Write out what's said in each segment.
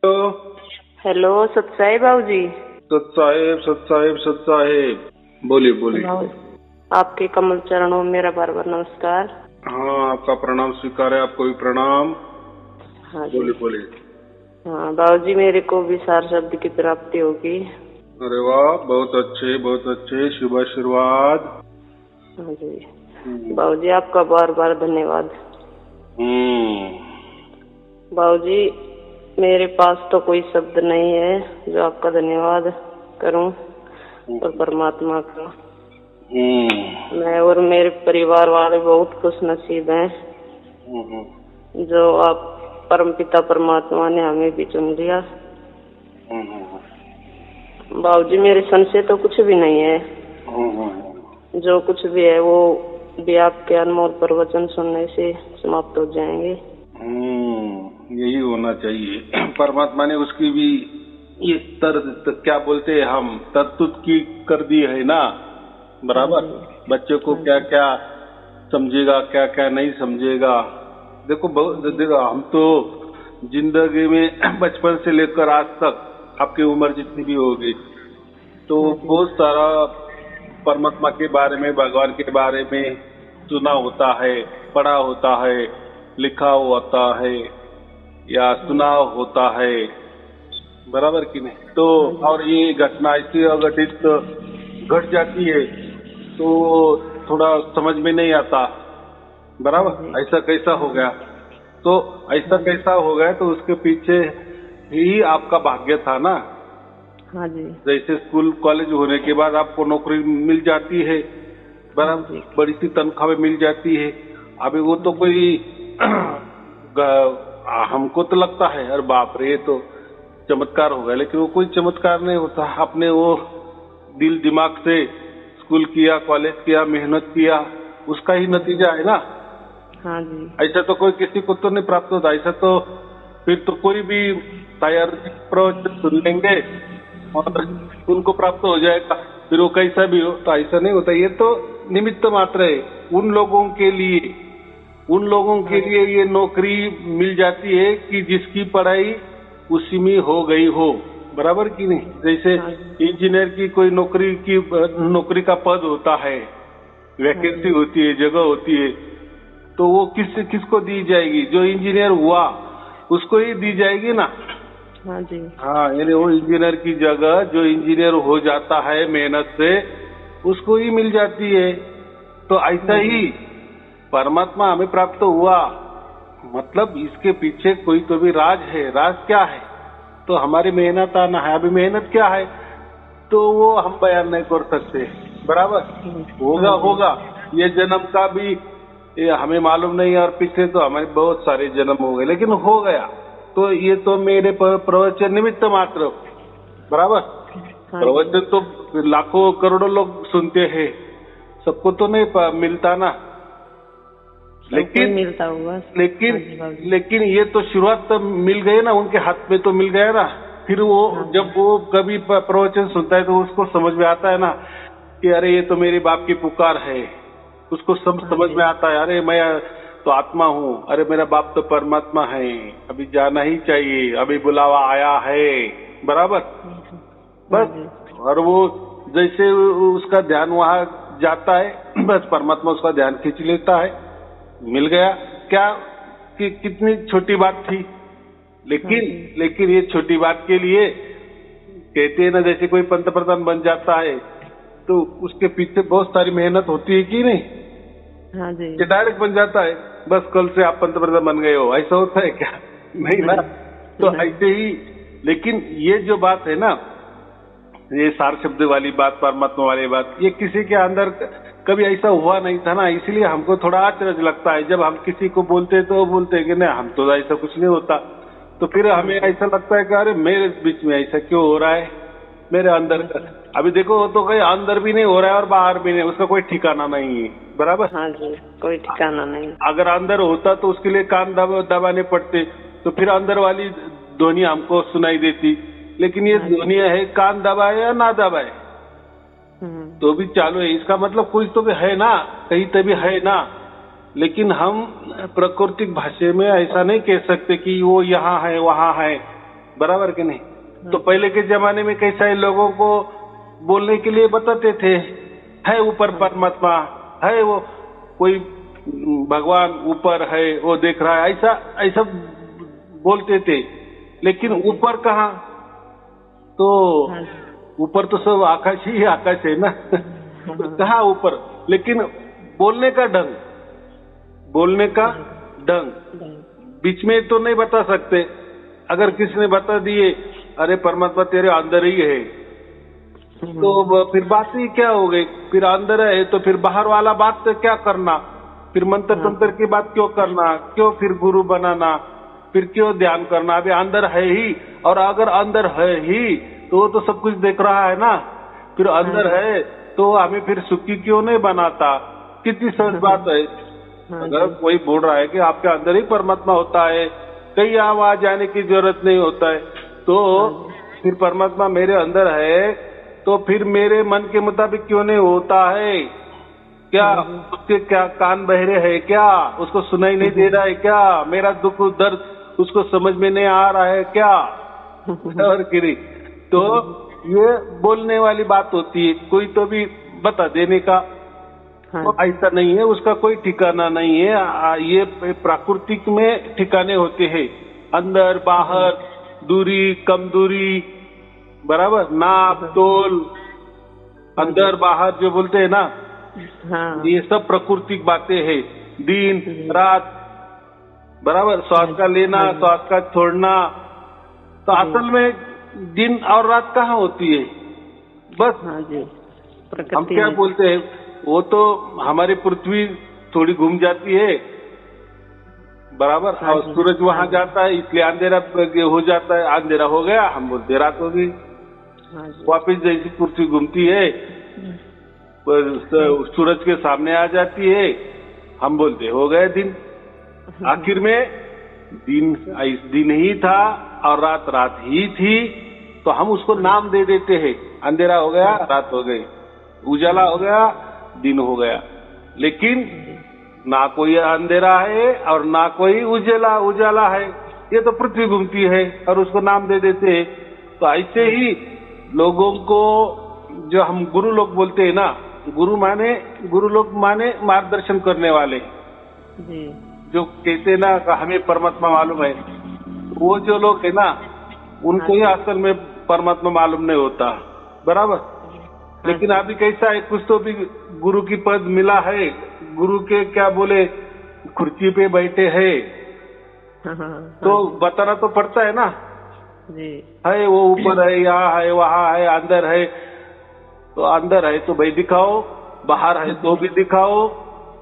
Hello. Hello सतसाई बाबू जी। सत साहेब बोलिए बोलिए। आपके कमल चरणों में मेरा बार बार नमस्कार। हाँ, आपका प्रणाम स्वीकार है, आपको भी प्रणाम। हाँ जी। बोलिए बोलिए। हाँ बाबू जी, मेरे को विचार शब्द की प्राप्ति होगी। अरे वाह, बहुत अच्छे, शुभ आशीर्वाद। हाँ जी बाबू जी, आपका बार बार धन्यवाद। बाबू जी, मेरे पास तो कोई शब्द नहीं है जो आपका धन्यवाद करूं और परमात्मा का। मैं और मेरे परिवार वाले बहुत खुश नसीब हैं जो आप परमपिता परमात्मा ने हमें भी चुन लिया। बाबूजी, मेरे संशय तो कुछ भी नहीं है। जो कुछ भी है वो भी आपके अनमोल प्रवचन सुनने से समाप्त हो जाएंगे। यही होना चाहिए। परमात्मा ने उसकी भी ये क्या बोलते हैं हम, तरतूत की कर दी है ना, बराबर। बच्चे को क्या क्या समझेगा, क्या क्या नहीं समझेगा। देखो हम तो जिंदगी में बचपन से लेकर आज तक, आपकी उम्र जितनी भी होगी, तो बहुत सारा परमात्मा के बारे में, भगवान के बारे में सुना होता है, पढ़ा होता है, लिखा होता है या सुना होता है, बराबर कि नहीं। तो और ये घटना ऐसी अघटित घट जाती है तो थोड़ा समझ में नहीं आता, बराबर। ऐसा कैसा हो गया, तो ऐसा कैसा हो गया, तो उसके पीछे ही आपका भाग्य था ना। हाँ जी। जैसे स्कूल कॉलेज होने के बाद आपको नौकरी मिल जाती है, बराबर, बड़ी सी तनख्वाह मिल जाती है। अभी वो तो कोई हमको तो लगता है अरे बाप रे, ये तो चमत्कार हो गया, लेकिन वो कोई चमत्कार नहीं होता। आपने वो दिल दिमाग से स्कूल किया, कॉलेज किया, मेहनत किया, उसका ही नतीजा है ना। हाँ जी। ऐसा तो कोई किसी को तो नहीं प्राप्त होता। ऐसा तो फिर तो कोई भी तैयार प्रवचन सुन लेंगे और उनको प्राप्त हो जाएगा, फिर वो कैसा भी हो। तो ऐसा नहीं होता, ये तो निमित्त मात्र है उन लोगों के लिए। उन लोगों के लिए ये नौकरी मिल जाती है कि जिसकी पढ़ाई उसी में हो गई हो, बराबर कि नहीं। जैसे इंजीनियर की कोई नौकरी का पद होता है, वैकेंसी होती है, जगह होती है, तो वो किसको दी जाएगी, जो इंजीनियर हुआ उसको ही दी जाएगी ना। हाँ जी। हाँ, यानी वो इंजीनियर की जगह जो इंजीनियर हो जाता है मेहनत से, उसको ही मिल जाती है। तो ऐसा ही परमात्मा हमें प्राप्त हुआ, मतलब इसके पीछे कोई तो भी राज है। राज क्या है, तो हमारी मेहनत आना है। अभी मेहनत क्या है तो वो हम बयान नहीं कर सकते, बराबर। होगा ये जन्म का भी ये हमें मालूम नहीं, और पिछले तो हमारे बहुत सारे जन्म हो गए, लेकिन हो गया। तो ये तो मेरे प्रवचन निमित्त मात्र, बराबर। प्रवचन तो लाखों करोड़ों लोग सुनते हैं, सबको तो नहीं मिलता ना। लेकिन मिलता होगा। लेकिन ये तो शुरुआत तो मिल गई ना, उनके हाथ में तो मिल गया ना। फिर वो जब वो कभी प्रवचन सुनता है तो उसको समझ में आता है ना कि अरे ये तो मेरे बाप की पुकार है। उसको समझ में आता है, अरे मैं तो आत्मा हूँ, अरे मेरा बाप तो परमात्मा है, अभी जाना ही चाहिए, अभी बुलावा आया है, बराबर। बस, और वो जैसे उसका ध्यान वहां जाता है, बस परमात्मा उसका ध्यान खींच लेता है, मिल गया। क्या कितनी छोटी बात थी, लेकिन ये छोटी बात के लिए कहते हैं ना, जैसे कोई पंतप्रधान बन जाता है तो उसके पीछे बहुत सारी मेहनत होती है कि नहीं। हाँ जी। कि डायरेक्ट बन जाता है, बस कल से आप पंतप्रधान बन गए हो, ऐसा होता है क्या? नहीं ना। तो ऐसे ही, लेकिन ये जो बात है ना, ये सार शब्द वाली बात, परमात्मा वाली बात, ये किसी के अंदर कभी ऐसा हुआ नहीं था ना। इसलिए हमको थोड़ा आश्चर्य लगता है जब हम किसी को बोलते हैं, तो बोलते हैं कि नहीं, हम तो ऐसा कुछ नहीं होता। तो फिर हमें ऐसा लगता है कि अरे मेरे बीच में ऐसा क्यों हो रहा है, मेरे अंदर का। अभी देखो, वो तो कहीं अंदर भी नहीं हो रहा है और बाहर भी नहीं, उसका कोई ठिकाना नहीं है, बराबर। हाँ जी, कोई ठिकाना नहीं। अगर अंदर होता तो उसके लिए कान दबाने पड़ते, तो फिर अंदर वाली ध्वनि हमको सुनाई देती। लेकिन ये ध्वनि है, कान दबाए या ना दबाए तो भी चालू है। इसका मतलब कुछ तो भी है ना, कहीं तो भी है ना। लेकिन हम प्राकृतिक भाषा में ऐसा नहीं कह सकते कि वो यहाँ है वहाँ है, बराबर कि नहीं? तो पहले के जमाने में कैसा है, लोगों को बोलने के लिए बताते थे, है ऊपर परमात्मा, है वो कोई भगवान ऊपर है, वो देख रहा है, ऐसा ऐसा बोलते थे। लेकिन ऊपर कहाँ? तो ऊपर तो सब आकाश ही आकाश है ना। तो कहाँ ऊपर? लेकिन बोलने का ढंग, बोलने का ढंग बीच में तो नहीं बता सकते। अगर किसी ने बता दिए अरे परमात्मा तेरे अंदर ही है, तो फिर बात ही क्या हो गई? फिर अंदर है तो फिर बाहर वाला बात तो क्या करना? फिर मंत्र तंत्र की बात क्यों करना? क्यों फिर गुरु बनाना? फिर क्यों ध्यान करना? अभी अंदर है ही, और अगर अंदर है ही तो वो तो सब कुछ देख रहा है ना। फिर अंदर है तो हमें फिर सुखी क्यों नहीं बनाता? कितनी सहज बात है। अगर कोई बोल रहा है कि आपके अंदर ही परमात्मा होता है, कहीं वहां जाने की जरूरत नहीं होता है, तो फिर परमात्मा मेरे अंदर है तो फिर मेरे मन के मुताबिक क्यों नहीं होता है? क्या उसके क्या कान बहरे है क्या? उसको सुनाई नहीं दे रहा है क्या? मेरा दुख दर्द उसको समझ में नहीं आ रहा है क्या? और गिरी तो ये बोलने वाली बात होती है, कोई तो भी बता देने का। तो ऐसा नहीं है, उसका कोई ठिकाना नहीं है। ये प्राकृतिक में ठिकाने होते हैं, अंदर बाहर, दूरी कम दूरी, बराबर, नाप तोल, अंदर बाहर जो बोलते हैं ना, ये सब प्राकृतिक बातें हैं। दिन रात, बराबर, श्वास का लेना श्वास का छोड़ना। तो असल में दिन और रात कहाँ होती है? बस हम क्या बोलते हैं, वो तो हमारी पृथ्वी थोड़ी घूम जाती है, बराबर, और सूरज वहां जाता है, इसलिए अंधेरा हो जाता है। अंधेरा हो गया, हम बोलते रात हो गई। वापिस जैसी पृथ्वी घूमती है, सूरज के सामने आ जाती है, हम बोलते हो गए दिन। आखिर में दिन ही था और रात रात ही थी, तो हम उसको नाम दे देते हैं। अंधेरा हो गया, रात हो गई, उजाला हो गया, दिन हो गया। लेकिन ना कोई अंधेरा है और ना कोई उजाला है, ये तो पृथ्वी घूमती है और उसको नाम दे देते हैं। तो ऐसे ही लोगों को जो हम गुरु लोग बोलते हैं ना, गुरु लोग माने मार्गदर्शन करने वाले, जो कहते हैं ना हमें परमात्मा मालूम है, वो जो लोग है ना उनको ही असल में परमात्मा मालूम नहीं होता, बराबर। लेकिन अभी कैसा है, कुछ तो भी गुरु की पद मिला है, गुरु के क्या बोले कुर्सी पे बैठे हैं, तो बताना तो पड़ता है ना, है वो ऊपर है, यहाँ है, वहाँ है, अंदर है। तो अंदर है तो भाई दिखाओ, बाहर है तो भी दिखाओ।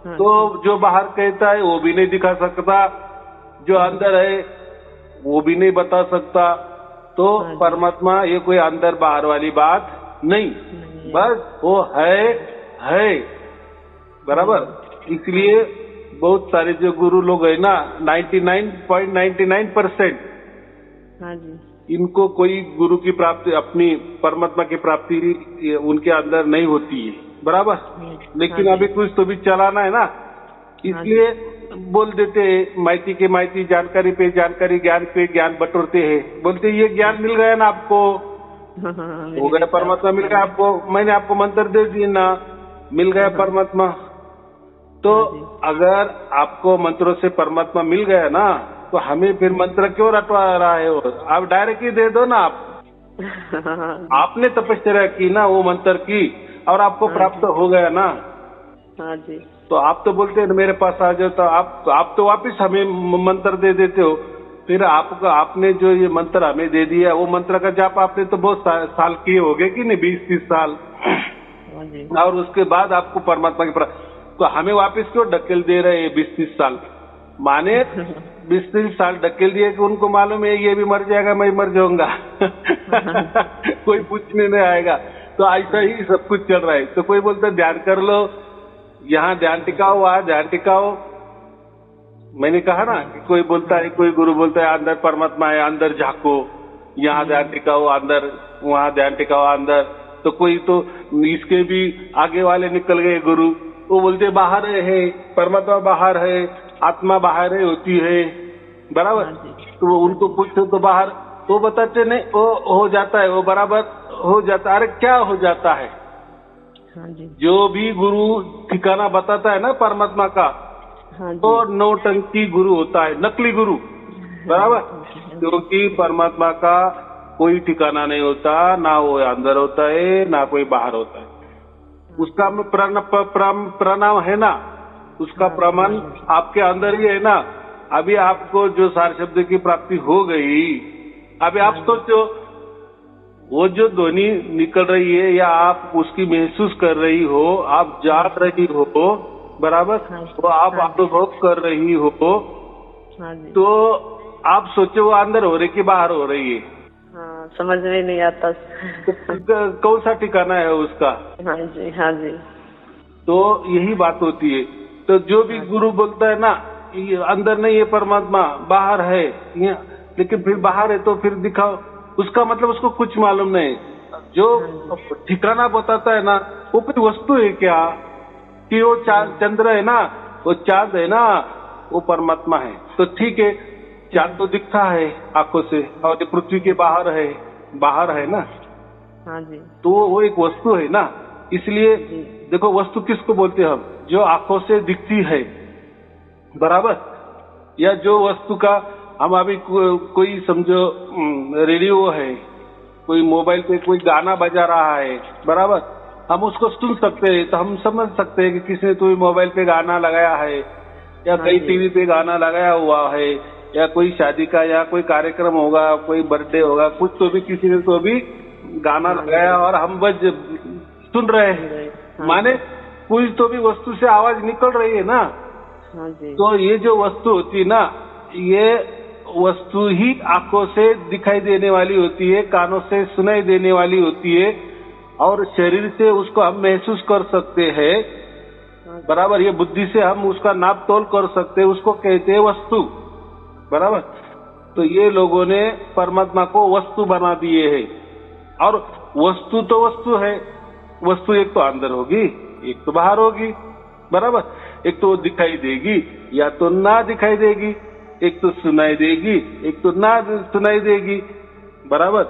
तो जो बाहर कहता है वो भी नहीं दिखा सकता, जो अंदर है वो भी नहीं बता सकता। तो परमात्मा ये कोई अंदर बाहर वाली बात नहीं, बस वो है, बराबर। इसलिए बहुत सारे जो गुरु लोग है ना, 99.99% इनको कोई गुरु की प्राप्ति, अपनी परमात्मा की प्राप्ति उनके अंदर नहीं होती है, बराबर। लेकिन अभी कुछ तो भी चलाना है ना, इसलिए बोल देते हैं माइती के माइती, जानकारी पे जानकारी, ज्ञान पे ज्ञान बटोरते हैं। बोलते ये ज्ञान मिल गया ना आपको, हो गया परमात्मा मिल गया आपको, मैंने आपको मंत्र दे दिए ना, मिल गया परमात्मा। तो अगर आपको मंत्रों से परमात्मा मिल गया ना, तो हमें फिर मंत्र क्यों रटवा रहे हो? आप डायरेक्ट ही दे दो ना। आपने तपस्या की ना वो मंत्र की, और आपको प्राप्त हो गया ना। तो आप तो बोलते हैं मेरे पास आ जाओ, तो आप तो वापिस हमें मंत्र दे देते हो। फिर आपने जो ये मंत्र हमें दे दिया, वो मंत्र का जाप आपने तो बहुत साल किए हो गए कि नहीं, 20-30 साल, और उसके बाद आपको परमात्मा की तो हमें वापस क्यों ढकेल दे रहे हैं 20-30 साल? माने 20-30 साल ढकेल दिए कि उनको मालूम है ये भी मर जाएगा, मैं मर जाऊंगा। कोई पूछने नहीं आएगा। तो ऐसा ही सब कुछ चल रहा है। तो कोई बोलता ध्यान कर लो, यहाँ ध्यान टिकाओ, वहाँ ध्यान टिकाओ। मैंने कहा ना कि कोई बोलता है, कोई गुरु बोलता है अंदर परमात्मा है, अंदर झांको, यहाँ ध्यान टिकाओ अंदर, वहाँ ध्यान टिकाओ अंदर। तो कोई तो इसके भी आगे वाले निकल गए गुरु, वो बोलते बाहर है, परमात्मा बाहर है, आत्मा बाहर है होती है, बराबर। तो उनको पूछो तो बाहर वो बताते नहीं, वो हो जाता है, वो बराबर हो जाता है। अरे क्या हो जाता है? हाँ जी। जो भी गुरु ठिकाना बताता है ना परमात्मा का, हाँ जी। तो नौटंकी गुरु होता है, नकली गुरु, बराबर। क्योंकि परमात्मा का कोई ठिकाना नहीं होता, ना वो अंदर होता है ना कोई बाहर होता है। उसका प्रणाम है ना, उसका प्रमाण आपके अंदर ही है ना। अभी आपको जो सार शब्द की प्राप्ति हो गई, अभी आप सोचो वो जो ध्वनि निकल रही है या आप उसकी महसूस कर रही हो, आप जान रही हो, बराबर, तो आप अनुभव कर रही हो, तो आप सोचो वो अंदर हो रही कि बाहर हो रही है? हाँ, समझ में नहीं आता। कौन सा ठिकाना है उसका? हाँ जी, हाँ जी। तो यही बात होती है। तो जो भी गुरु बोलता है ना, ये अंदर नहीं है परमात्मा, बाहर है, लेकिन फिर बाहर है तो फिर दिखाओ, उसका मतलब उसको कुछ मालूम नहीं। जो ठिकाना बताता है ना, वो कोई वस्तु है क्या? कि वो चंद्र है ना, वो चांद है ना, वो परमात्मा है। तो ठीक है, चांद तो दिखता है आंखों से, और ये पृथ्वी के बाहर है ना। हाँ जी। तो वो एक वस्तु है ना। इसलिए देखो, वस्तु किसको बोलते हैं हम? जो आंखों से दिखती है, बराबर। या जो वस्तु का हम अभी कोई समझो रेडियो है, कोई मोबाइल पे कोई गाना बजा रहा है, बराबर, हम उसको सुन सकते हैं, तो हम समझ सकते हैं कि किसने तो मोबाइल पे गाना लगाया है, या कहीं टीवी पे गाना लगाया हुआ है, या कोई शादी का या कोई कार्यक्रम होगा, कोई बर्थडे होगा, कुछ तो भी किसी ने तो भी गाना लगाया और हम बस सुन रहे हैं। माने कुछ तो भी वस्तु से आवाज निकल रही है ना। तो ये जो वस्तु होती है ना, ये वस्तु ही आंखों से दिखाई देने वाली होती है, कानों से सुनाई देने वाली होती है, और शरीर से उसको हम महसूस कर सकते हैं, बराबर। ये बुद्धि से हम उसका नाप तोल कर सकते हैं, उसको कहते हैं वस्तु, बराबर। तो ये लोगों ने परमात्मा को वस्तु बना दिए है। और वस्तु तो वस्तु है, वस्तु एक तो अंदर होगी, एक तो बाहर होगी, बराबर। एक तो दिखाई देगी या तो ना दिखाई देगी, एक तो सुनाई देगी, एक तो ना सुनाई देगी, बराबर।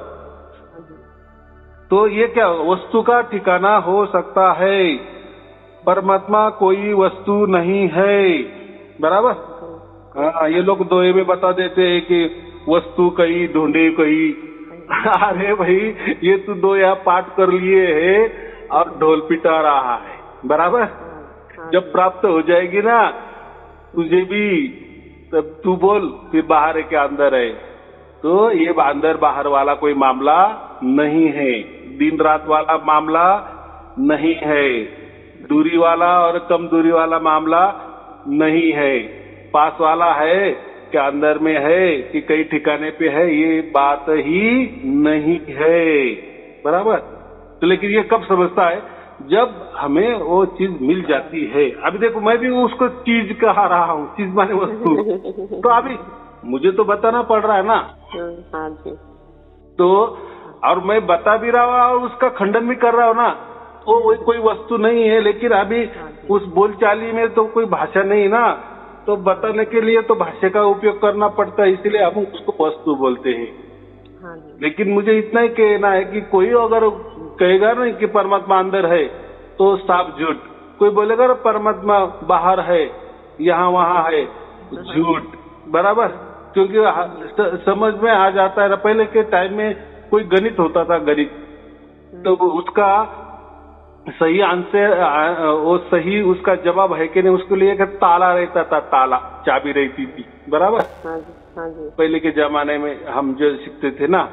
तो ये क्या वस्तु का ठिकाना हो सकता है? परमात्मा कोई वस्तु नहीं है, बराबर। हाँ, ये लोग दोहे में बता देते हैं कि वस्तु कहीं ढूंढे कहीं। अरे भाई, ये तू दो यहाँ पाठ कर लिए है और ढोल पिटा रहा है, बराबर। जब प्राप्त हो जाएगी ना तुझे भी, तब तू बोल फिर बाहर है क्या अंदर है। तो ये अंदर बाहर वाला कोई मामला नहीं है, दिन रात वाला मामला नहीं है, दूरी वाला और कम दूरी वाला मामला नहीं है, पास वाला है क्या अंदर में है कि कई ठिकाने पे है, ये बात ही नहीं है, बराबर। तो लेकिन ये कब समझता है? जब हमें वो चीज मिल जाती है। अभी देखो, मैं भी उसको चीज कहा रहा हूँ, चीज माने वस्तु। तो अभी मुझे तो बताना पड़ रहा है ना। हाँ जी। तो और मैं बता भी रहा हूँ और उसका खंडन भी कर रहा हूँ ना, वो कोई वस्तु नहीं है। लेकिन अभी उस बोलचाली में तो कोई भाषा नहीं ना, तो बताने के लिए तो भाषा का उपयोग करना पड़ता है, इसलिए हम उसको वस्तु बोलते हैं। लेकिन मुझे इतना ही कहना है कि कोई अगर कहेगा ना कि परमात्मा अंदर है, तो साफ झूठ। कोई बोलेगा ना परमात्मा बाहर है, यहाँ वहाँ है, झूठ, बराबर। क्योंकि समझ में आ जाता है। पहले के टाइम में कोई गणित होता था, गणित, तो उसका सही आंसर, वो सही उसका जवाब है कि नहीं, उसके लिए एक ताला रहता था, ताला, चाबी रहती थी, बराबर। हाँ जी। पहले के जमाने में हम जो सीखते थे ना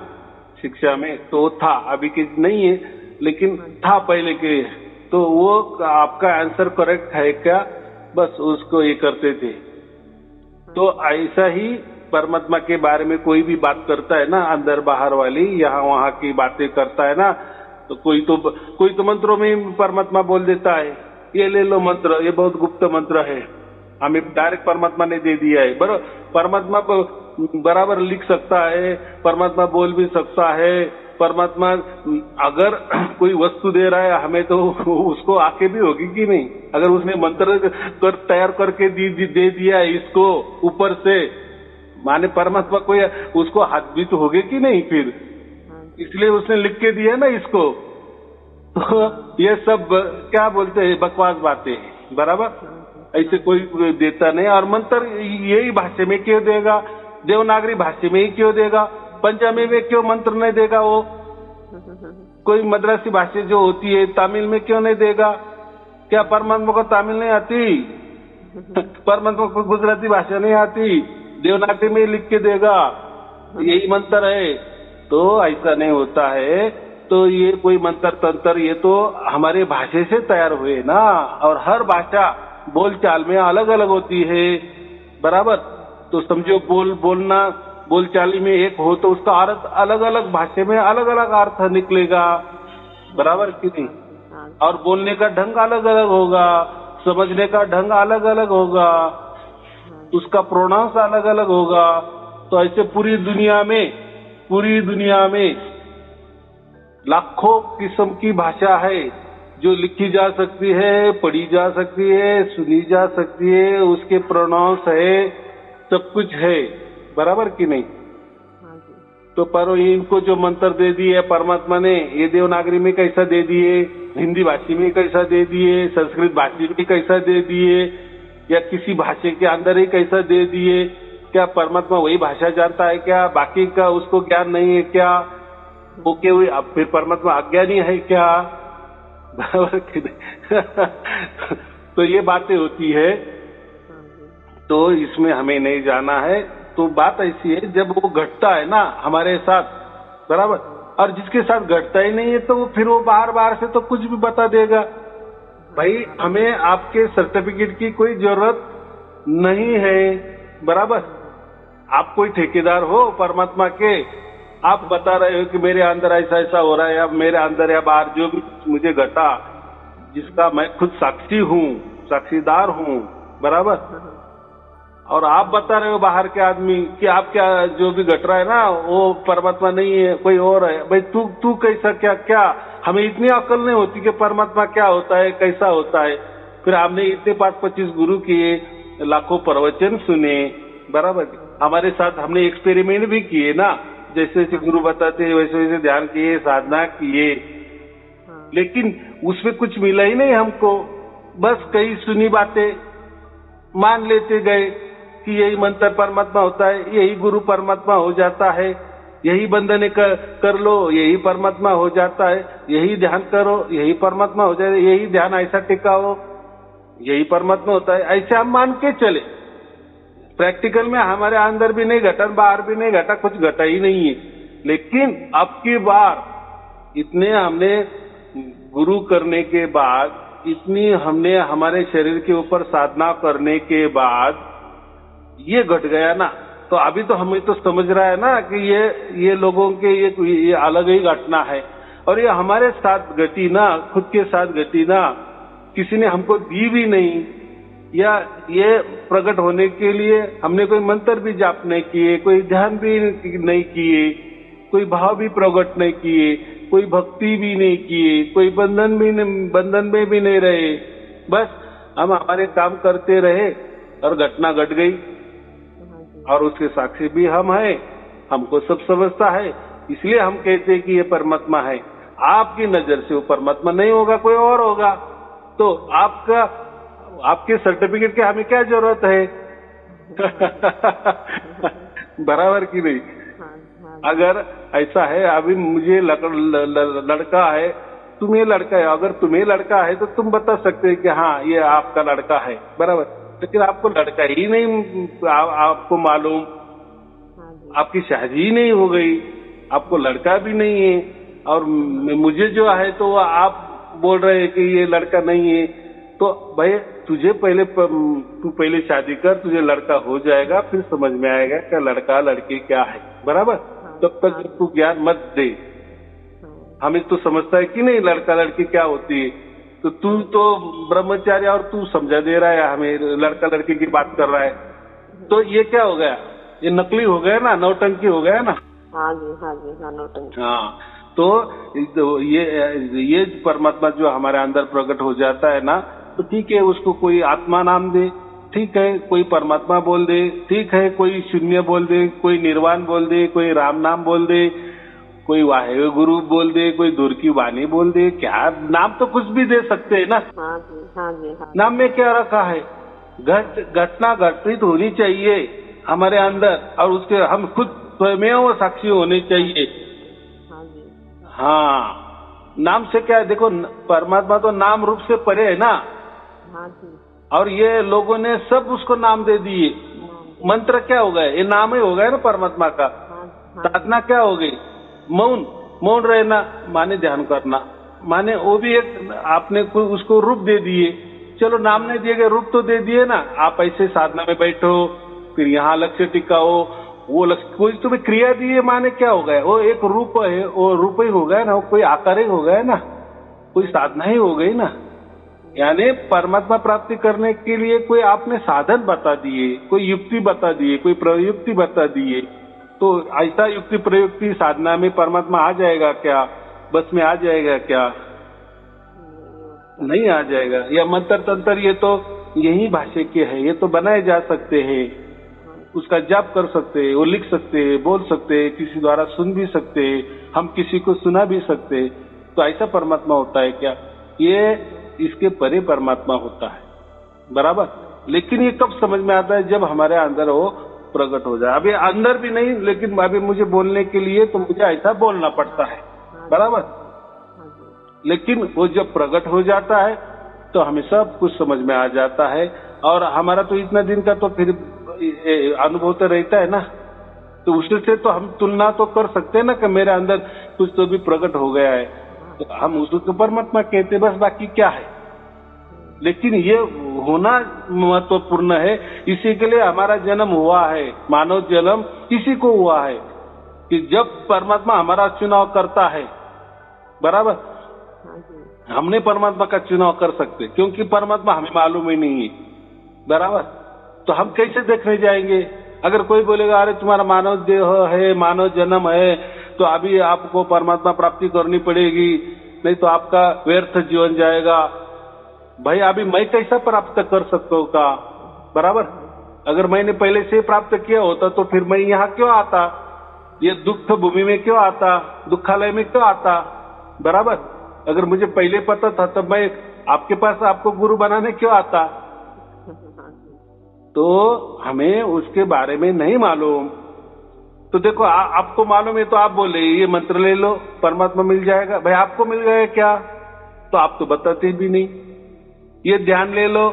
शिक्षा में, तो था, अभी के नहीं है, लेकिन था पहले के। तो वो आपका आंसर करेक्ट है क्या, बस उसको ये करते थे। तो ऐसा ही परमात्मा के बारे में कोई भी बात करता है ना, अंदर बाहर वाली, यहाँ वहाँ की बातें करता है ना, तो कोई तो मंत्रों में परमात्मा बोल देता है, ये ले लो मंत्र, ये बहुत गुप्त मंत्र है, हमें डायरेक्ट परमात्मा ने दे दिया है। बराबर, परमात्मा बराबर लिख सकता है, परमात्मा बोल भी सकता है। परमात्मा अगर कोई वस्तु दे रहा है हमें, तो उसको आके भी होगी कि नहीं? अगर उसने मंत्र तैयार करके दे दिया है इसको ऊपर से, माने परमात्मा कोई उसको हाथ भी तो होगे कि नहीं फिर, इसलिए उसने लिख के दिया ना इसको। तो ये सब क्या बोलते हैं, बकवास बातें हैं, बराबर। ऐसे कोई देता नहीं। और मंत्र यही भाषा में क्यों देगा, देवनागरी भाषा में ही क्यों देगा, पंजाबी में क्यों मंत्र नहीं देगा वो, कोई मद्रासी भाषा जो होती है तमिल में क्यों नहीं देगा, क्या परमात्मा को तमिल नहीं आती, परमात्मा को गुजराती भाषा नहीं आती, देवनागरी में लिख के देगा यही मंत्र है। तो ऐसा नहीं होता है। तो ये कोई मंत्र तंत्र ये तो हमारे भाषा से तैयार हुए ना, और हर भाषा बोलचाल में अलग अलग होती है, बराबर। तो समझो बोलना बोलचाली में एक हो तो उसका अर्थ अलग अलग भाषा में अलग अलग अर्थ निकलेगा, बराबर कि नहीं। और बोलने का ढंग अलग अलग होगा, समझने का ढंग अलग अलग होगा, उसका प्रोनाउंस अलग अलग होगा। तो ऐसे पूरी दुनिया में लाखों किस्म की भाषा है जो लिखी जा सकती है, पढ़ी जा सकती है, सुनी जा सकती है, उसके प्रोनाउंस है, सब कुछ है, बराबर कि नहीं। तो पर इनको जो मंत्र दे दिए परमात्मा ने, ये देवनागरी में कैसा दे दिए, हिंदी भाषा में कैसा दे दिए, संस्कृत भाषा में कैसा दे दिए, या किसी भाषा के अंदर ही कैसा दे दिए। क्या परमात्मा वही भाषा जानता है क्या, बाकी का उसको ज्ञान नहीं है क्या, वो क्या हुई अब फिर परमात्मा अज्ञानी है क्या, बराबर कि नहीं। तो ये बातें होती है, तो इसमें हमें नहीं जाना है। तो बात ऐसी है, जब वो घटता है ना हमारे साथ, बराबर, और जिसके साथ घटता ही नहीं है तो वो फिर वो बार से तो कुछ भी बता देगा। भाई हमें आपके सर्टिफिकेट की कोई जरूरत नहीं है, बराबर। आप कोई ठेकेदार हो परमात्मा के, आप बता रहे हो कि मेरे अंदर ऐसा ऐसा हो रहा है, अब मेरे अंदर या बाहर जो भी मुझे घटा, जिसका मैं खुद साक्षी हूँ, साक्षीदार हूँ, बराबर। और आप बता रहे हो बाहर के आदमी कि आप क्या जो भी घट रहा है ना वो परमात्मा नहीं है, कोई और है। भाई तू कैसा क्या हमें इतनी अकल नहीं होती कि परमात्मा क्या होता है, कैसा होता है। फिर हमने इतने 5-25 गुरु किए, लाखों प्रवचन सुने, बराबर। हमारे साथ हमने एक्सपेरिमेंट भी किए ना, जैसे जैसे गुरु बताते वैसे वैसे ध्यान किए, साधना किए, लेकिन उसमें कुछ मिला ही नहीं हमको। बस कई सुनी बातें मान लेते गए कि यही मंत्र परमात्मा होता है, यही गुरु परमात्मा हो जाता है, यही बंधने कर लो यही परमात्मा हो जाता है, यही ध्यान करो यही परमात्मा हो जाए, यही ध्यान ऐसा टिकाओ यही परमात्मा होता है। ऐसे हम मान के चले। प्रैक्टिकल में हमारे अंदर भी नहीं घटा, बाहर भी नहीं घटा, कुछ घटा ही नहीं है। लेकिन अब की बार इतने हमने गुरु करने के बाद, इतनी हमने हमारे शरीर के ऊपर साधना करने के बाद ये घट गया ना, तो अभी तो हमें तो समझ रहा है ना कि ये लोगों के ये अलग ही घटना है, और ये हमारे साथ घटी ना, खुद के साथ घटी ना, किसी ने हमको दी भी नहीं, या ये प्रकट होने के लिए हमने कोई मंत्र भी जाप नहीं किए, कोई ध्यान भी नहीं किए, कोई भाव भी प्रकट नहीं किए, कोई भक्ति भी नहीं किए, कोई बंधन में भी नहीं रहे। बस हम हमारे काम करते रहे और घटना घट गई, और उसके साक्षी भी हम हैं, हमको सब समझता है। इसलिए हम कहते हैं कि ये परमात्मा है। आपकी नजर से वो परमात्मा नहीं होगा, कोई और होगा, तो आपके सर्टिफिकेट की हमें क्या जरूरत है। बराबर की नहीं। अगर ऐसा है, अभी मुझे लड़का है, तुम्हें लड़का है, अगर तुम्हें लड़का है तो तुम बता सकते हैं कि हाँ ये आपका लड़का है, बराबर। लेकिन आपको लड़का ही नहीं, आपको मालूम, आपकी शादी ही नहीं हो गई, आपको लड़का भी नहीं है, और मुझे जो है तो आप बोल रहे हैं कि ये लड़का नहीं है। तो भाई तू पहले शादी कर, तुझे लड़का हो जाएगा, फिर समझ में आएगा कि लड़का लड़की क्या है, बराबर। तब तक तू ज्ञान मत दे। हमें तो समझता है कि नहीं लड़का लड़की क्या होती है, तो तू तो ब्रह्मचारी और तू समझा दे रहा है हमें, लड़का लड़की की बात कर रहा है। तो ये क्या हो गया, ये नकली हो गया ना, नौटंकी हो गया ना। हाँ जी नौटंकी। हाँ, तो ये परमात्मा जो हमारे अंदर प्रकट हो जाता है ना, तो ठीक है, उसको कोई आत्मा नाम दे, ठीक है, कोई परमात्मा बोल दे, ठीक है, कोई शून्य बोल दे, कोई निर्वाण बोल दे, कोई राम नाम बोल दे, कोई वाहे गुरु बोल दे, कोई दूर की वाणी बोल दे, क्या नाम तो कुछ भी दे सकते हैं ना। हाँ जी, हाँ जी, हाँ। नाम में क्या रखा है? घटना घटित होनी चाहिए हमारे अंदर, और उसके हम खुद स्वयं साक्षी होने चाहिए। हाँ जी, हाँ, नाम से क्या है? देखो, परमात्मा तो नाम रूप से परे है ना। हाँ जी, और ये लोगों ने सब उसको नाम दे दिए। मंत्र क्या हो गए? ये नाम ही हो गया ना परमात्मा का। साधना क्या हो गई? मौन, मौन रहना माने ध्यान करना, माने वो भी एक आपने उसको रूप दे दिए। चलो, नाम नहीं दिए गए, रूप तो दे दिए ना। आप ऐसे साधना में बैठो, फिर यहाँ लक्ष्य टिकाओ, वो लक्ष्य, कोई तुम्हें क्रिया दी है, माने क्या हो गया? वो एक रूप है, वो रूप ही हो गया ना, वो कोई आकार ही हो गया ना, कोई साधना ही हो गई ना। यानी परमात्मा प्राप्ति करने के लिए कोई आपने साधन बता दिए, कोई युक्ति बता दिए, कोई प्रयुक्ति बता दिए। तो ऐसा युक्ति प्रयुक्ति साधना में परमात्मा आ जाएगा क्या? बस में आ जाएगा क्या? नहीं आ जाएगा। या मंत्र तंत्र ये तो यही भाषा के है, ये तो बनाए जा सकते हैं, उसका जाप कर सकते हैं, वो लिख सकते हैं, बोल सकते हैं, किसी द्वारा सुन भी सकते हैं, हम किसी को सुना भी सकते हैं। तो ऐसा परमात्मा होता है क्या? ये इसके परे परमात्मा होता है, बराबर। लेकिन ये कब समझ में आता है? जब हमारे अंदर वो प्रकट हो जाए। अभी अंदर भी नहीं, लेकिन अभी मुझे बोलने के लिए तो मुझे ऐसा बोलना पड़ता है, बराबर। लेकिन वो जब प्रकट हो जाता है तो हमें सब कुछ समझ में आ जाता है। और हमारा तो इतना दिन का तो फिर अनुभव तो रहता है ना, तो उससे तो हम तुलना तो कर सकते हैं ना कि मेरे अंदर कुछ तो भी प्रकट हो गया है, तो हम उसको परमात्मा कहते, बस। बाकी क्या है? लेकिन ये होना महत्वपूर्ण है। इसी के लिए हमारा जन्म हुआ है, मानव जन्म इसी को हुआ है कि जब परमात्मा हमारा चुनाव करता है, बराबर। हमने परमात्मा का चुनाव कर सकते, क्योंकि परमात्मा हमें मालूम ही नहीं है, बराबर। तो हम कैसे देखने जाएंगे? अगर कोई बोलेगा अरे तुम्हारा मानव देह है, मानव जन्म है, तो अभी आपको परमात्मा प्राप्ति करनी पड़ेगी, नहीं तो आपका व्यर्थ जीवन जाएगा। भाई, अभी मैं कैसा प्राप्त कर सकता हूँ का? बराबर। अगर मैंने पहले से प्राप्त किया होता तो फिर मैं यहाँ क्यों आता? ये दुख भूमि में क्यों आता? दुखालय में क्यों आता? बराबर। अगर मुझे पहले पता था तब मैं आपके पास आपको गुरु बनाने क्यों आता? तो हमें उसके बारे में नहीं मालूम। तो देखो, आपको मालूम है तो आप बोले ये मंत्र ले लो, परमात्मा मिल जाएगा। भाई, आपको मिल गया क्या? तो आप तो बताते भी नहीं। ये ध्यान ले लो,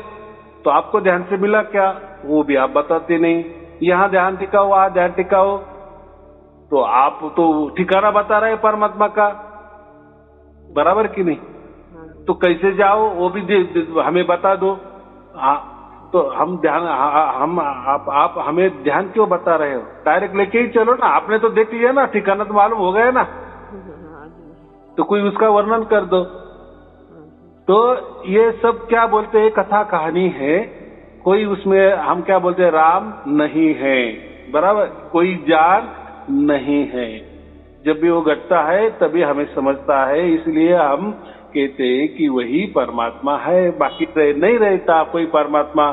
तो आपको ध्यान से मिला क्या? वो भी आप बताते नहीं। यहाँ ध्यान टिकाओ, वहां ध्यान टिकाओ, तो आप तो ठिकाना बता रहे परमात्मा का, बराबर कि नहीं? तो कैसे जाओ वो भी हमें बता दो। हाँ, तो हम ध्यान, आप हमें ध्यान क्यों बता रहे हो? डायरेक्ट लेके ही चलो ना। आपने तो देख लिया ना, ठिकाना तो मालूम हो गया ना, तो कोई उसका वर्णन कर दो। तो ये सब क्या बोलते हैं? कथा कहानी है, कोई उसमें हम क्या बोलते हैं? राम नहीं है, बराबर। कोई जान नहीं है। जब भी वो घटता है तभी हमें समझता है, इसलिए हम कहते हैं कि वही परमात्मा है, बाकी नहीं रहता कोई परमात्मा।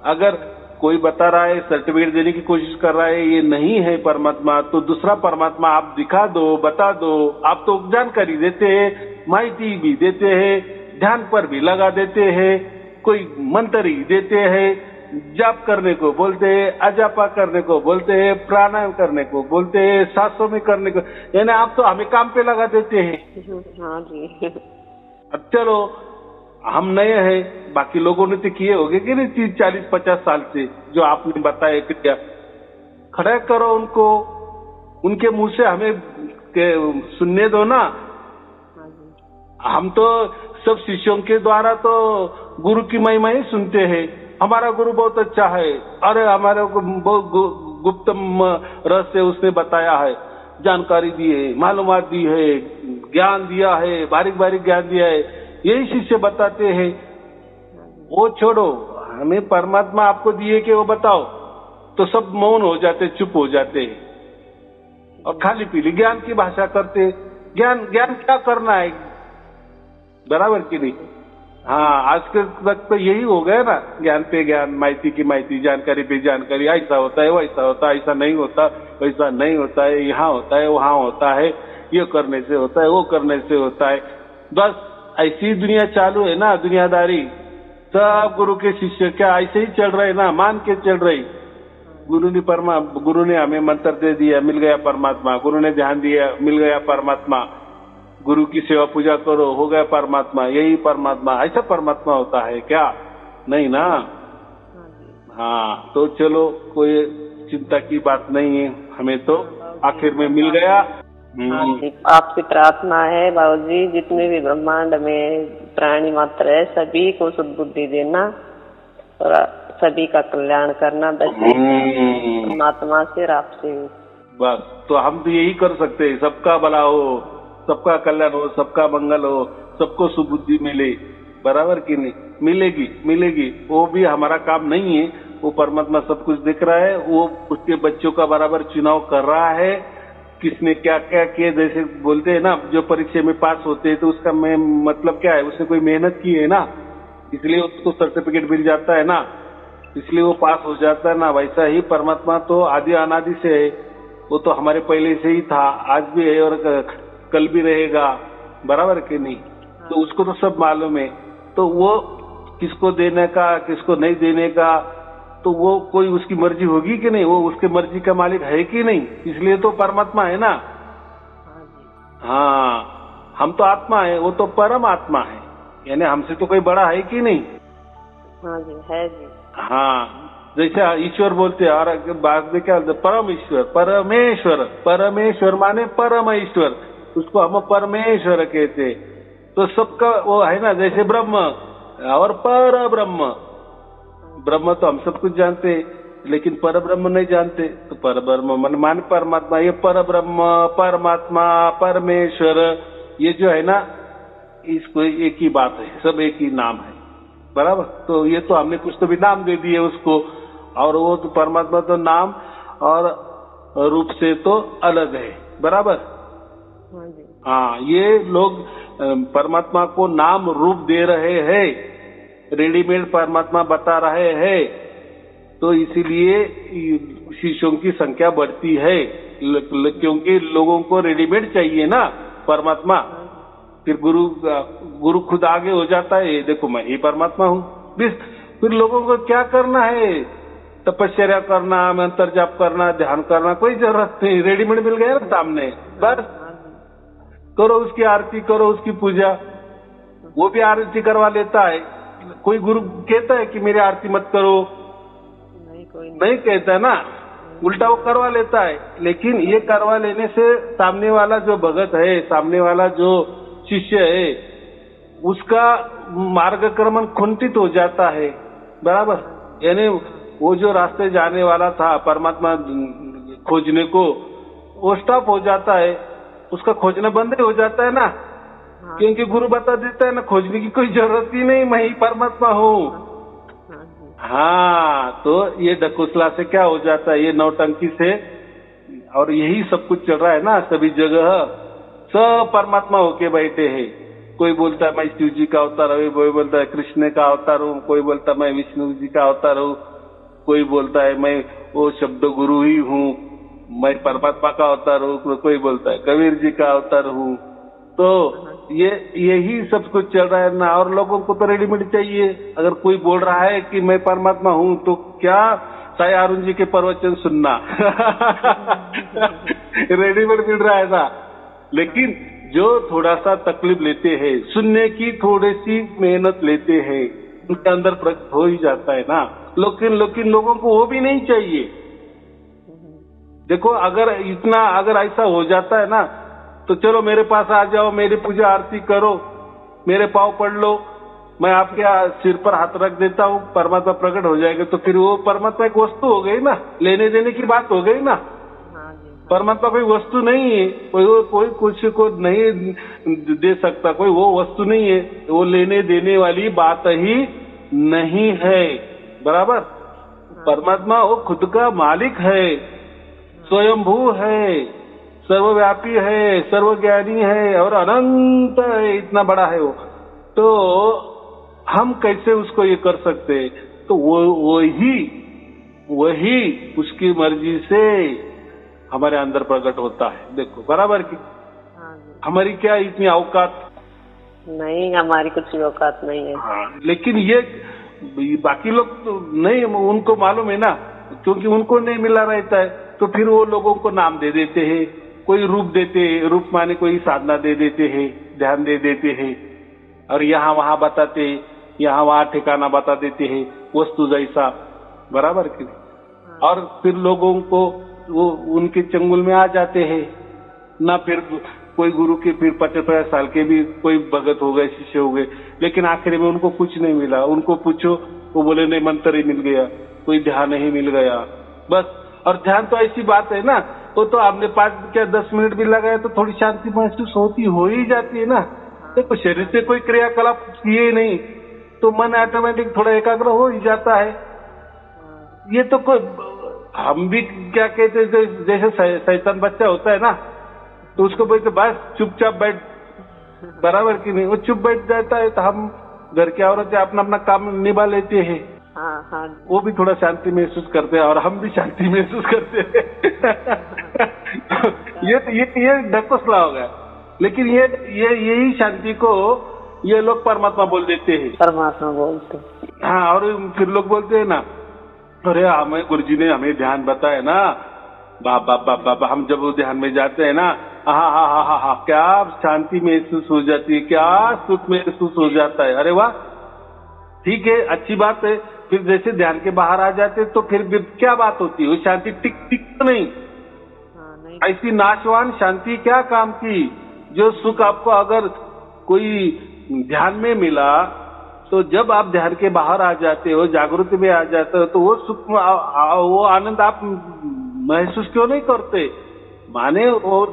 अगर कोई बता रहा है, सर्टिफिकेट देने की कोशिश कर रहा है ये नहीं है परमात्मा, तो दूसरा परमात्मा आप दिखा दो, बता दो। आप तो जानकारी देते हैं, माहिती भी देते हैं, ध्यान पर भी लगा देते हैं, कोई मंत्र ही देते हैं, जाप करने को बोलते हैं, अजापा करने को बोलते हैं, प्राणायाम करने को बोलते हैं, सांसों में करने को, यानी आप तो हमें काम पे लगा देते हैं। हाँ जी। अब चलो, हम नए हैं, बाकी लोगों ने तो किए होंगे कि नहीं 30-40-50 साल से, जो आपने बताया क्रिया, खड़ा करो उनको, उनके मुंह से हमें सुनने दो ना। हम तो सब शिष्यों के द्वारा तो गुरु की महिमा ही सुनते हैं। हमारा गुरु बहुत अच्छा है, अरे हमारे को बहुत गुप्त रहस्य उसने बताया है, जानकारी दी है, मालूमात दी है, ज्ञान दिया है, बारीक बारीक ज्ञान दिया है, यही शिष्य बताते हैं। वो छोड़ो, हमें परमात्मा आपको दिए कि वो बताओ, तो सब मौन हो जाते, चुप हो जाते हैं और खाली पीली ज्ञान की भाषा करते। ज्ञान क्या करना है, बराबर कि नहीं? हाँ, आज के तक तो यही हो गया ना, ज्ञान पे ज्ञान, माहिती की माहिती, जानकारी पे जानकारी, ऐसा होता है वैसा होता है, ऐसा नहीं होता वैसा नहीं होता है, यहाँ होता है वहाँ होता है, ये करने से होता है वो करने से होता है। बस ऐसी दुनिया चालू है ना, दुनियादारी। सब गुरु के शिष्य क्या ऐसे ही चल रहे ना, मान के चल रही। गुरु ने हमें मंत्र दे दिया, मिल गया परमात्मा। गुरु ने ध्यान दिया, मिल गया परमात्मा। गुरु की सेवा पूजा करो, हो गया परमात्मा। यही परमात्मा, ऐसा परमात्मा होता है क्या? नहीं ना। हाँ, तो चलो, कोई चिंता की बात नहीं है, हमें तो आखिर में मिल गया। आपसे प्रार्थना है बाबूजी, जितने भी ब्रह्मांड में प्राणी मात्र है सभी को सद्बुद्धि देना और सभी का कल्याण करना, परमात्मा से और आपसे। बस, तो हम तो यही कर सकते हैं, सबका भला हो, सबका कल्याण हो, सबका मंगल हो, सबको सुबुद्धि मिले। बराबर कि नहीं? मिलेगी मिलेगी, वो भी हमारा काम नहीं है। वो परमात्मा सब कुछ देख रहा है, वो उसके बच्चों का बराबर चुनाव कर रहा है। किसने क्या क्या किया, जैसे बोलते हैं ना, जो परीक्षा में पास होते हैं तो उसका मतलब क्या है, उसने कोई मेहनत की है ना, इसलिए उसको सर्टिफिकेट मिल जाता है ना, इसलिए वो पास हो जाता है ना। वैसा ही परमात्मा तो आदि अनादि से है, वो तो हमारे पहले से ही था, आज भी है और कल भी रहेगा। बराबर कि नहीं? तो उसको तो सब मालूम है। तो वो किसको देने का किसको नहीं देने का, तो वो कोई उसकी मर्जी होगी कि नहीं? वो उसके मर्जी का मालिक है कि नहीं? इसलिए तो परमात्मा है ना। हाँ, हम तो आत्मा है, वो तो परम आत्मा है, यानी हमसे तो कोई बड़ा है कि नहीं? हाँ जी, है जी। हाँ, जैसे ईश्वर बोलते हैं, और बाद में क्या बोलते? परम ईश्वर, परमेश्वर। परमेश्वर माने परम ईश्वर, उसको हम परमेश्वर कहते। तो सबका वो है ना, जैसे ब्रह्म और पर ब्रह्म। ब्रह्म तो हम सब कुछ जानते हैं, लेकिन पर ब्रह्म नहीं जानते। तो पर ब्रह्म मान परमात्मा, ये पर ब्रह्म, परमात्मा, परमेश्वर, ये जो है ना, इसको एक ही बात है, सब एक ही नाम है। बराबर? तो ये तो हमने कुछ तो भी नाम दे दिए उसको, और वो तो परमात्मा तो नाम और रूप से तो अलग है। बराबर? हाँ, ये लोग परमात्मा को नाम रूप दे रहे हैं, रेडीमेड परमात्मा बता रहे हैं, तो इसीलिए शिष्यों की संख्या बढ़ती है, क्योंकि लोगों को रेडीमेड चाहिए ना परमात्मा। फिर गुरु खुद आगे हो जाता है, देखो मैं ही परमात्मा हूँ। फिर लोगों को क्या करना है? तपस्या करना, मंत्र जाप करना, ध्यान करना, कोई जरूरत नहीं, रेडीमेड मिल गया ना सामने। बस करो उसकी आरती, करो उसकी पूजा, वो भी आरती करवा लेता है। कोई गुरु कहता है कि मेरी आरती मत करो? नहीं कहता ना, उल्टा वो करवा लेता है। लेकिन ये करवा लेने से सामने वाला जो भगत है, सामने वाला जो शिष्य है, उसका मार्गक्रमण कुंठित हो जाता है। बराबर? यानी वो जो रास्ते जाने वाला था परमात्मा खोजने को, वो स्टॉप हो जाता है, उसका खोजना बंद हो जाता है ना। क्योंकि गुरु बता देता है ना, खोजने की कोई जरूरत ही नहीं, मैं ही परमात्मा हूँ। हाँ, तो ये ढकोसला से क्या हो जाता है, ये नौटंकी से, और यही सब कुछ चल रहा है ना सभी जगह। सब परमात्मा होके बैठे हैं। कोई बोलता है मैं शिव जी का अवतार हूँ, कोई बोलता है कृष्ण का अवतार हूँ, कोई बोलता है मैं विष्णु जी का अवतार हूँ, कोई बोलता है मैं वो शब्द गुरु ही हूँ, मैं परमात्मा का अवतार हूँ, कोई बोलता है कबीर जी का अवतार हूँ। तो यही सब कुछ चल रहा है ना, और लोगों को तो रेडीमेड चाहिए। अगर कोई बोल रहा है कि मैं परमात्मा हूँ, तो क्या साईं अरुण जी के प्रवचन सुनना रेडीमेड मिल रहा है ना। लेकिन जो थोड़ा सा तकलीफ लेते हैं, सुनने की थोड़ी सी मेहनत लेते हैं, उनके अंदर प्रकट हो ही जाता है ना। लेकिन लोगों को वो भी नहीं चाहिए। देखो, अगर ऐसा हो जाता है ना, तो चलो मेरे पास आ जाओ, मेरी पूजा आरती करो, मेरे पाँव पढ़ लो, मैं आपके सिर पर हाथ रख देता हूँ, परमात्मा प्रकट हो जाएगा। तो फिर वो परमात्मा एक वस्तु हो गई ना, लेने देने की बात हो गई ना। परमात्मा कोई वस्तु नहीं है, कोई कुछ को नहीं दे सकता, कोई वो वस्तु नहीं है, वो लेने देने वाली बात ही नहीं है। बराबर? परमात्मा वो खुद का मालिक है, स्वयंभू है, सर्वव्यापी है, सर्वज्ञानी है और अनंत है, इतना बड़ा है वो। तो हम कैसे उसको ये कर सकते हैं? तो वही उसकी मर्जी से हमारे अंदर प्रकट होता है। देखो बराबर की हमारी क्या इतनी औकात नहीं, हमारी कुछ औकात नहीं है। हाँ, लेकिन ये बाकी लोग तो नहीं, उनको मालूम है ना, क्योंकि उनको नहीं मिला रहता है, तो फिर वो लोगों को नाम दे देते हैं, कोई रूप देते हैं, रूप माने कोई साधना दे देते हैं, ध्यान दे देते हैं, और यहाँ वहाँ बताते हैं, यहाँ वहाँ ठिकाना बता देते हैं, वस्तु जैसा, बराबर की। और फिर लोगों को वो उनके चंगुल में आ जाते हैं ना। फिर कोई गुरु के फिर 50-50 साल के भी कोई भगत हो गए, शिष्य हो गए, लेकिन आखिर में उनको कुछ नहीं मिला। उनको पूछो वो बोले नहीं, मंत्र ही मिल गया, कोई ध्यान ही मिल गया बस। और ध्यान तो ऐसी बात है ना, वो तो आपने 5-10 मिनट भी लगाया तो थोड़ी शांति महसूस हो ही जाती है ना। देखो शरीर से कोई क्रियाकलाप किए नहीं तो मन ऑटोमेटिक थोड़ा एकाग्र हो ही जाता है। ये तो कोई हम भी क्या कहते हैं, जैसे शैतान बच्चा होता है ना, तो उसको बोलते बस चुपचाप बैठ, बराबर की नहीं, वो चुप बैठ जाता है, तो हम घर की औरतें अपना अपना काम निभा लेते हैं। हाँ हाँ, वो भी थोड़ा शांति महसूस करते हैं और हम भी शांति महसूस करते हैं। ये ढकोसला हो गया, लेकिन यही शांति को ये लोग परमात्मा बोल देते हैं। परमात्मा बोलते। हाँ, और फिर लोग बोलते हैं ना, अरे हमें गुरुजी ने हमें ध्यान बताया ना, बाबा हम जब वो ध्यान में जाते हैं ना, हा, क्या शांति महसूस हो जाती है, क्या सुख महसूस हो जाता है। अरे वाह, ठीक है, अच्छी बात है। फिर जैसे ध्यान के बाहर आ जाते तो फिर क्या बात होती है, वो शांति टिक तो नहीं। ऐसी नाशवान शांति क्या काम की। जो सुख आपको अगर कोई ध्यान में मिला, तो जब आप ध्यान के बाहर आ जाते हो, जागृति में आ जाते हो, तो वो सुख वो आनंद आप महसूस क्यों नहीं करते। माने वो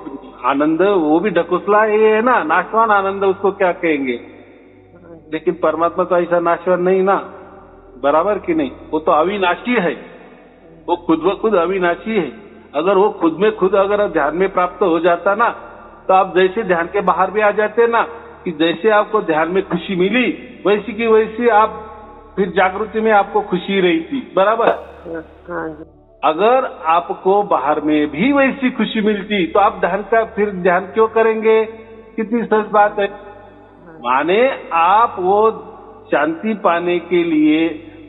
आनंद वो भी ढकोसला है ना, नाशवान आनंद उसको क्या कहेंगे। लेकिन परमात्मा तो ऐसा नाशवान नहीं ना, बराबर की नहीं। वो तो अविनाशी है, वो खुद ब खुद अविनाशी है। अगर वो खुद में खुद अगर ध्यान में प्राप्त हो जाता ना, तो आप जैसे ध्यान के बाहर भी आ जाते ना, कि जैसे आपको ध्यान में खुशी मिली वैसी की वैसी आप फिर जागृति में आपको खुशी रही थी, बराबर। अगर आपको बाहर में भी वैसी खुशी मिलती तो आप फिर ध्यान क्यों करेंगे। कितनी सच बात है। माने आप वो शांति पाने के लिए,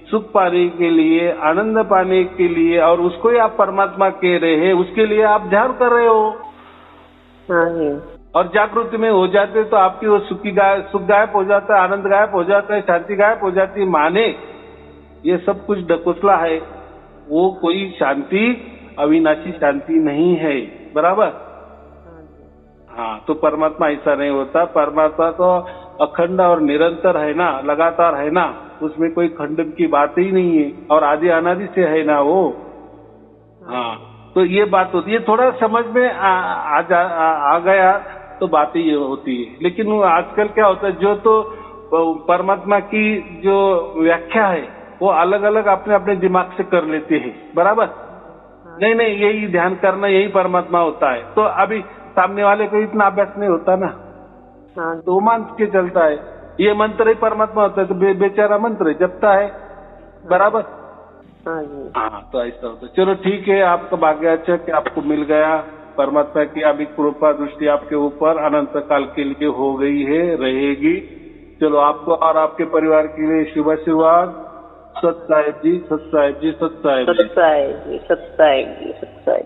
सुख पाने के लिए, आनंद पाने के लिए, और उसको ही आप परमात्मा कह रहे हैं, उसके लिए आप ध्यान कर रहे हो। और जागृति में हो जाते तो आपकी वो सुख गायब हो जाता है, आनंद गायब हो जाता है, शांति गायब हो जाती है। माने ये सब कुछ ढकोसला है, वो कोई शांति अविनाशी शांति नहीं है, बराबर। हाँ, तो परमात्मा ऐसा नहीं होता। परमात्मा तो अखंड और निरंतर है ना, लगातार है ना, उसमें कोई खंडन की बात ही नहीं है, और आदि अनादि से है ना वो। हाँ, तो ये बात होती है। थोड़ा समझ में आ गया तो बातें ये होती है। लेकिन आजकल क्या होता है, जो तो परमात्मा की जो व्याख्या है वो अलग अलग अपने अपने दिमाग से कर लेते हैं, बराबर। नहीं, यही ध्यान करना, यही परमात्मा होता है। तो अभी सामने वाले को इतना अभ्यास नहीं होता ना, तो मान के चलता है ये मंत्र ही परमात्मा होता है, तो बेचारा मंत्र जपता है, बराबर। हाँ, तो ऐसा होता है। चलो ठीक है, आपका भाग्य अच्छा कि आपको मिल गया। परमात्मा की अभी कृपा दृष्टि आपके ऊपर अनंत काल के लिए हो गई है, रहेगी। चलो आपको और आपके परिवार के लिए शुभ आशीर्वाद। सत साहेब जी, सत साहेब जी, सत साहेब जी, सत साहेब जी, सत साहेब जी, सत साहेब।